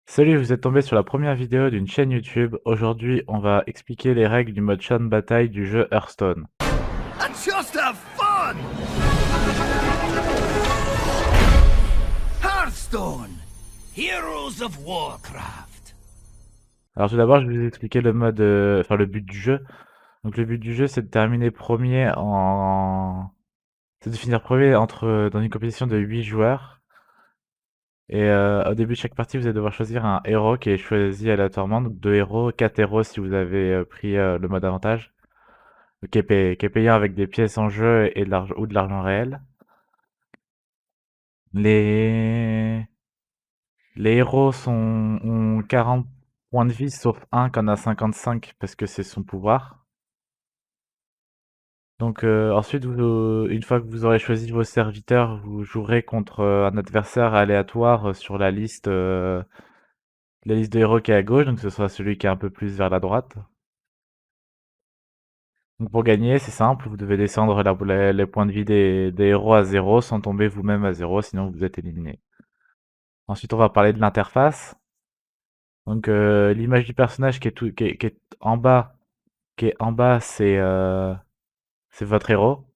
Salut, vous êtes tombé sur la première vidéo d'une chaîne YouTube. Aujourd'hui, on va expliquer les règles du mode champ de bataille du jeu Hearthstone. And just have fun! Hearthstone, Heroes of Warcraft. Alors tout d'abord, je vais vous expliquer le mode, enfin le but du jeu. Donc le but du jeu, c'est de terminer premier c'est de finir premier dans une compétition de 8 joueurs. Et au début de chaque partie, vous allez devoir choisir un héros qui est choisi aléatoirement. Donc 2 héros, 4 héros si vous avez pris le mode avantage. Qui est payant avec des pièces en jeu et ou de l'argent réel. Les Les héros ont 40 points de vie, sauf un qui en a 55 parce que c'est son pouvoir. Donc ensuite, une fois que vous aurez choisi vos serviteurs, vous jouerez contre un adversaire aléatoire sur la liste de héros qui est à gauche, donc ce sera celui qui est un peu plus vers la droite. Donc pour gagner, c'est simple, vous devez descendre les points de vie des héros à zéro sans tomber vous-même à zéro, sinon vous êtes éliminé. Ensuite, on va parler de l'interface. Donc l'image du personnage qui est en bas, c'est votre héros.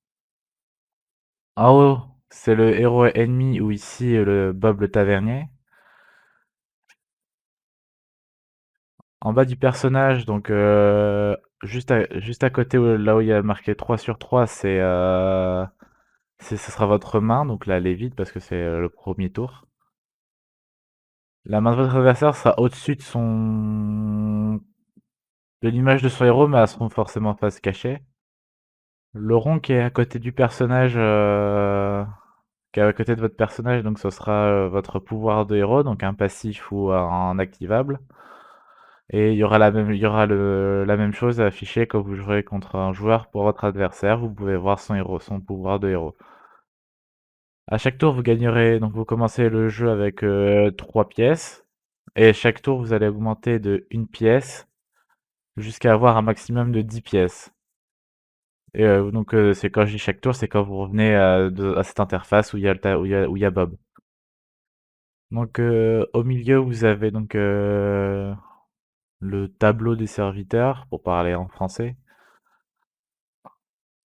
En haut, c'est le héros ennemi ou ici le Bob le tavernier. En bas du personnage, donc juste à côté là où il y a marqué 3 sur 3, ce sera votre main, donc là elle est vide parce que c'est le premier tour. La main de votre adversaire sera au-dessus de l'image de son héros, mais elles seront forcément face cachée. Le rond qui est à côté du personnage, qui est à côté de votre personnage, donc ce sera votre pouvoir de héros, donc un passif ou un activable. Et il y aura la même chose affichée quand vous jouerez contre un joueur pour votre adversaire. Vous pouvez voir son héros, son pouvoir de héros. À chaque tour, vous gagnerez, donc vous commencez le jeu avec 3 pièces. Et chaque tour, vous allez augmenter de une pièce jusqu'à avoir un maximum de 10 pièces. Et donc c'est quand je dis chaque tour, c'est quand vous revenez à cette interface où il y a, où il y a Bob. Donc au milieu, vous avez donc le tableau des serviteurs, pour parler en français.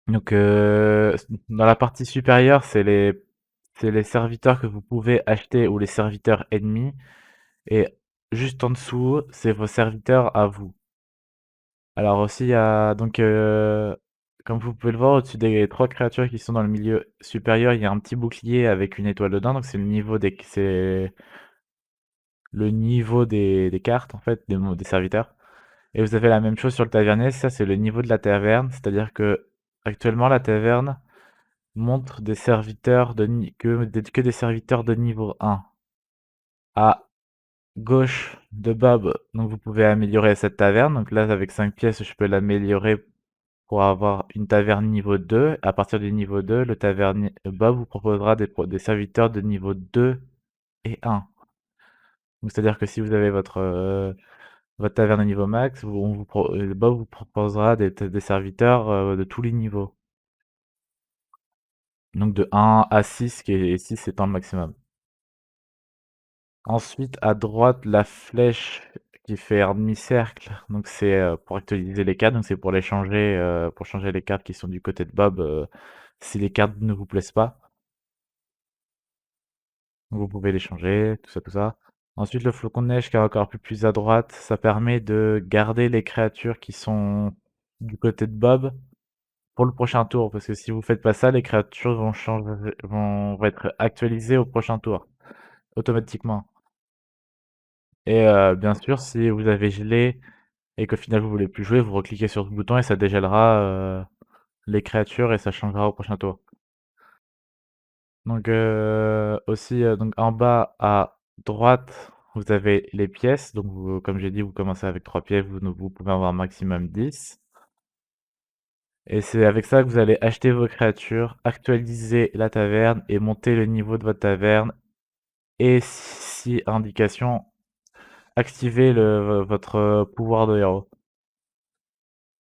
Donc dans la partie supérieure, c'est les serviteurs que vous pouvez acheter ou les serviteurs ennemis. Et juste en dessous, c'est vos serviteurs à vous. Alors aussi, il y a donc comme vous pouvez le voir au-dessus des 3 créatures qui sont dans le milieu supérieur, il y a un petit bouclier avec une étoile dedans, donc c'est le niveau des cartes en fait, des serviteurs. Et vous avez la même chose sur le tavernier, ça c'est le niveau de la taverne, c'est-à-dire que actuellement la taverne montre des serviteurs que des serviteurs de niveau 1. À gauche de Bob, donc vous pouvez améliorer cette taverne. Donc là, avec 5 pièces, je peux l'améliorer pour avoir une taverne niveau 2. À partir du niveau 2, le tavernier Bob vous proposera des serviteurs de niveau 2 et 1. Donc c'est-à-dire que si vous avez votre taverne au niveau max, Bob vous proposera des serviteurs de tous les niveaux. Donc de 1 à 6, et 6 étant le maximum. Ensuite, à droite, la flèche qui fait un demi-cercle, donc c'est pour actualiser les cartes, donc c'est pour changer les cartes qui sont du côté de Bob si les cartes ne vous plaisent pas. Vous pouvez les changer, tout ça, tout ça. Ensuite, le flocon de neige qui est encore plus à droite, ça permet de garder les créatures qui sont du côté de Bob pour le prochain tour, parce que si vous faites pas ça, les créatures vont changer, vont être actualisées au prochain tour, automatiquement. Et bien sûr, si vous avez gelé et qu'au final vous voulez plus jouer, vous recliquez sur ce bouton et ça dégèlera les créatures et ça changera au prochain tour. Donc aussi donc en bas à droite, vous avez les pièces. Donc comme j'ai dit, vous commencez avec 3 pièces, vous pouvez avoir un maximum 10. Et c'est avec ça que vous allez acheter vos créatures, actualiser la taverne et monter le niveau de votre taverne. Et si indication, activer votre pouvoir de héros.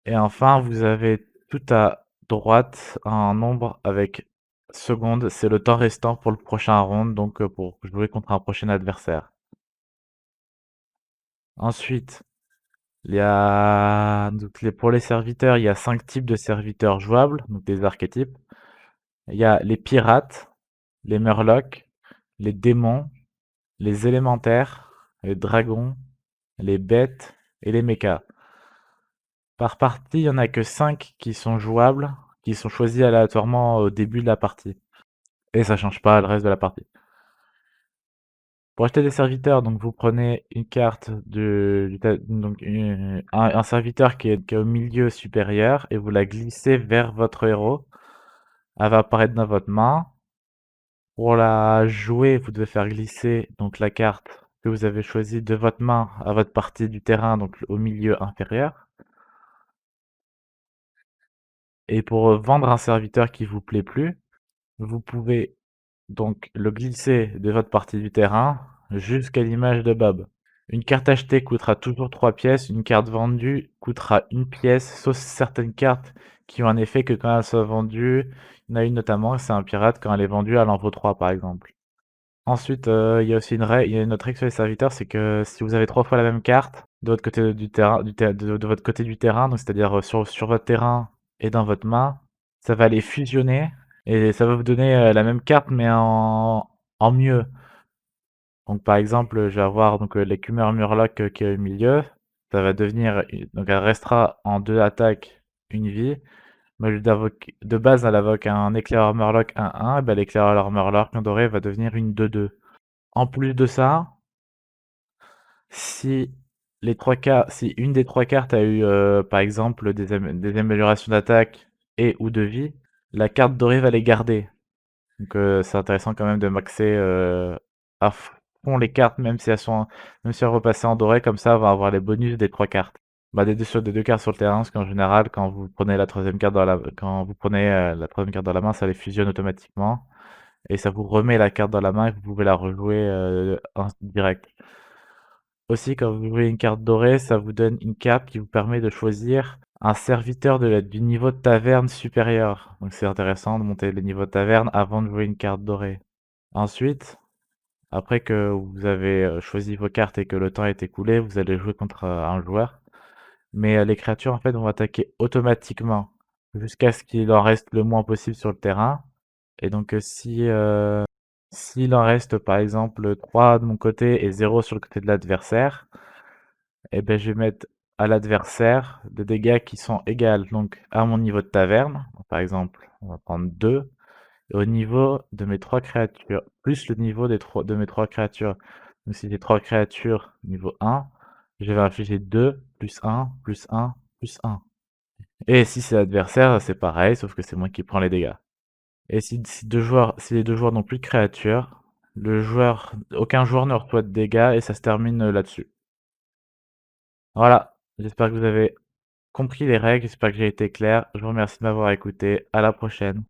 Et enfin, vous avez tout à droite un nombre avec secondes, c'est le temps restant pour le prochain round, donc pour jouer contre un prochain adversaire. Ensuite, il y a donc pour les serviteurs, il y a 5 types de serviteurs jouables, donc des archétypes. Il y a les pirates, les murlocs, les démons, les élémentaires, les dragons, les bêtes et les mechas. Par partie, il y en a que 5 qui sont jouables, qui sont choisis aléatoirement au début de la partie. Et ça change pas le reste de la partie. Pour acheter des serviteurs, donc vous prenez une carte donc un serviteur qui est au milieu supérieur et vous la glissez vers votre héros. Elle va apparaître dans votre main. Pour la jouer, vous devez faire glisser donc la carte que vous avez choisie de votre main à votre partie du terrain, donc au milieu inférieur. Et pour vendre un serviteur qui vous plaît plus, vous pouvez donc le glisser de votre partie du terrain jusqu'à l'image de Bob. Une carte achetée coûtera toujours 3 pièces, une carte vendue coûtera une pièce, sauf certaines cartes qui ont un effet que quand elles sont vendues, il y en a une notamment, c'est un pirate, quand elle est vendue, elle en vaut 3 par exemple. Ensuite, il y a aussi il y a une autre règle sur les serviteurs, c'est que si vous avez 3 fois la même carte de votre côté du terrain, de votre côté du terrain, donc c'est-à-dire sur votre terrain et dans votre main, ça va les fusionner et ça va vous donner la même carte mais en mieux. Donc par exemple, je vais avoir donc l'écumeur Murloc qui est au milieu. Ça va devenir donc elle restera en 2 attaques, une vie. Mais au lieu de base, elle invoque un éclaireur Murloc 1-1, et ben l'éclaireur Murloc en doré va devenir une 2-2. En plus de ça, si si une des 3 cartes a eu par exemple des améliorations d'attaque et ou de vie, la carte dorée va les garder. Donc c'est intéressant quand même de maxer à fond les cartes, même si elles repassaient en doré, comme ça on va avoir les bonus des 3 cartes. Bah des 2 cartes sur le terrain, parce qu'en général quand vous prenez la troisième carte quand vous prenez la troisième carte dans la main, ça les fusionne automatiquement. Et ça vous remet la carte dans la main et vous pouvez la rejouer en direct. Aussi, quand vous jouez une carte dorée, ça vous donne une carte qui vous permet de choisir un serviteur du niveau de taverne supérieur. Donc c'est intéressant de monter le niveau de taverne avant de jouer une carte dorée. Ensuite, après que vous avez choisi vos cartes et que le temps est écoulé, vous allez jouer contre un joueur. Mais les créatures en fait vont attaquer automatiquement jusqu'à ce qu'il en reste le moins possible sur le terrain. Et donc s'il en reste par exemple 3 de mon côté et 0 sur le côté de l'adversaire, et ben je vais mettre à l'adversaire des dégâts qui sont égales donc à mon niveau de taverne. Par exemple, on va prendre 2 et au niveau de mes 3 créatures, plus le niveau de mes 3 créatures. Donc si j'ai 3 créatures niveau 1, je vais infliger 2 plus 1 plus 1 plus 1. Et si c'est l'adversaire, c'est pareil, sauf que c'est moi qui prends les dégâts. Et si les deux joueurs n'ont plus de créatures, aucun joueur ne reçoit de dégâts et ça se termine là-dessus. Voilà, j'espère que vous avez compris les règles, j'espère que j'ai été clair. Je vous remercie de m'avoir écouté. À la prochaine.